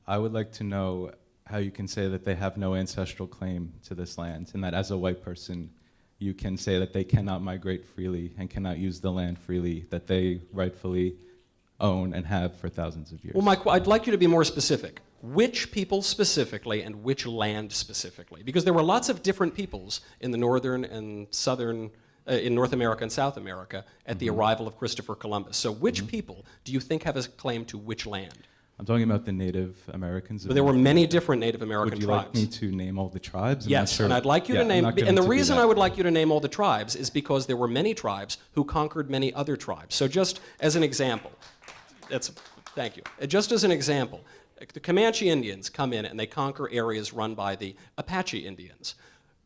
I would like to know how you can say that they have no ancestral claim to this land, and that as a white person, you can say that they cannot migrate freely and cannot use the land freely that they rightfully own and have for thousands of years. Well, Mike, I'd like you to be more specific. Which people specifically and which land specifically? Because there were lots of different peoples in the northern and southern, in North America and South America at the arrival of Christopher Columbus. So which people do you think have a claim to which land? I'm talking about the Native Americans. But there were many different Native American tribes. Would you like me to name all the tribes? Yes, and I'd like you to name, and the reason I would like you to name all the tribes is because there were many tribes who conquered many other tribes. So just as an example, thank you. Just as an example, the Comanche Indians come in and they conquer areas run by the Apache Indians.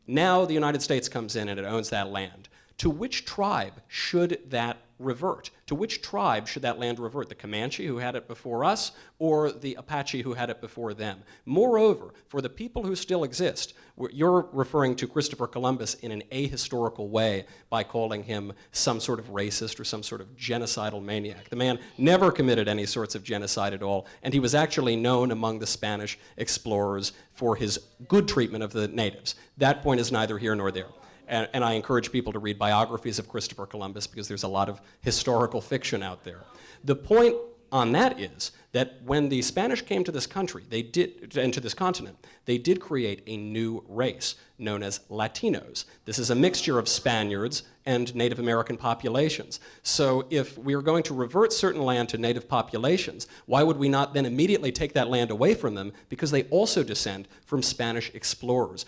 Now the United States comes in and it owns that land. To which tribe should that revert? To which tribe should that land revert? The Comanche who had it before us, or the Apache who had it before them? Moreover, for the people who still exist, you're referring to Christopher Columbus in an ahistorical way by calling him some sort of racist or some sort of genocidal maniac. The man never committed any sorts of genocide at all, and he was actually known among the Spanish explorers for his good treatment of the natives. That point is neither here nor there. And I encourage people to read biographies of Christopher Columbus because there's a lot of historical fiction out there. The point on that is that when the Spanish came to this country, and to this continent, they did create a new race known as Latinos. This is a mixture of Spaniards and Native American populations. So if we are going to revert certain land to native populations, why would we not then immediately take that land away from them because they also descend from Spanish explorers?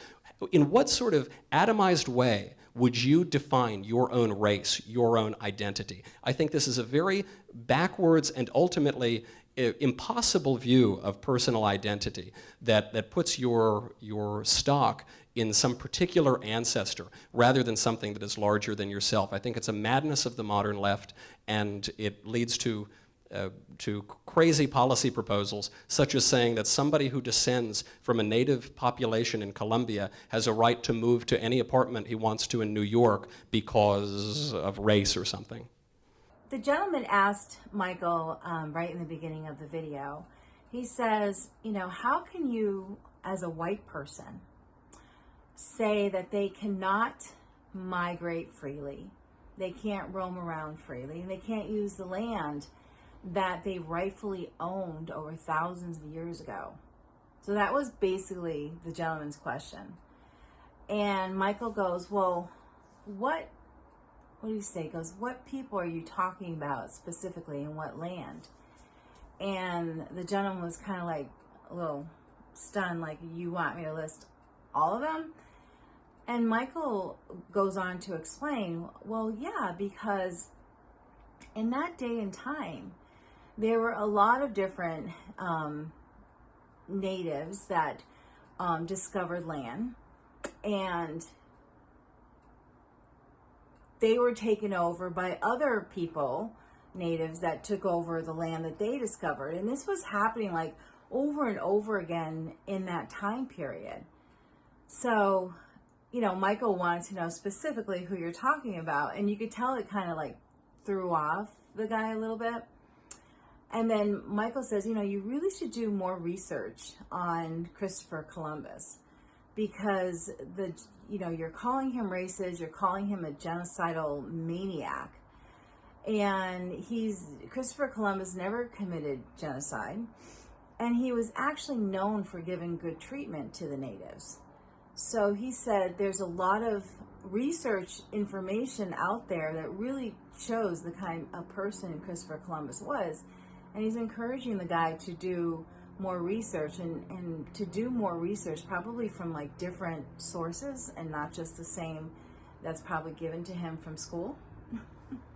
In what sort of atomized way would you define your own race, your own identity? I think this is a very backwards and ultimately impossible view of personal identity that puts your stock in some particular ancestor rather than something that is larger than yourself. I think it's a madness of the modern left, and it leads to crazy policy proposals, such as saying that somebody who descends from a native population in Colombia has a right to move to any apartment he wants to in New York because of race or something. The gentleman asked Michael right in the beginning of the video, he says, you know, how can you, as a white person, say that they cannot migrate freely, they can't roam around freely, and they can't use the land that they rightfully owned over thousands of years ago? So that was basically the gentleman's question. And Michael goes, well, what do you say? He goes, what people are you talking about specifically in what land? And the gentleman was kind of like a little stunned, like, you want me to list all of them? And Michael goes on to explain, well, yeah, because in that day and time, there were a lot of different natives that discovered land, and they were taken over by other people, natives, that took over the land that they discovered. And this was happening like over and over again in that time period. So, you know, Michael wanted to know specifically who you're talking about, and you could tell it kind of like threw off the guy a little bit. And then Michael says, you know, you really should do more research on Christopher Columbus, because you're calling him racist, you're calling him a genocidal maniac. And Christopher Columbus never committed genocide, and he was actually known for giving good treatment to the natives. So he said there's a lot of research information out there that really shows the kind of person Christopher Columbus was. And he's encouraging the guy to do more research and to do more research probably from like different sources and not just the same that's probably given to him from school.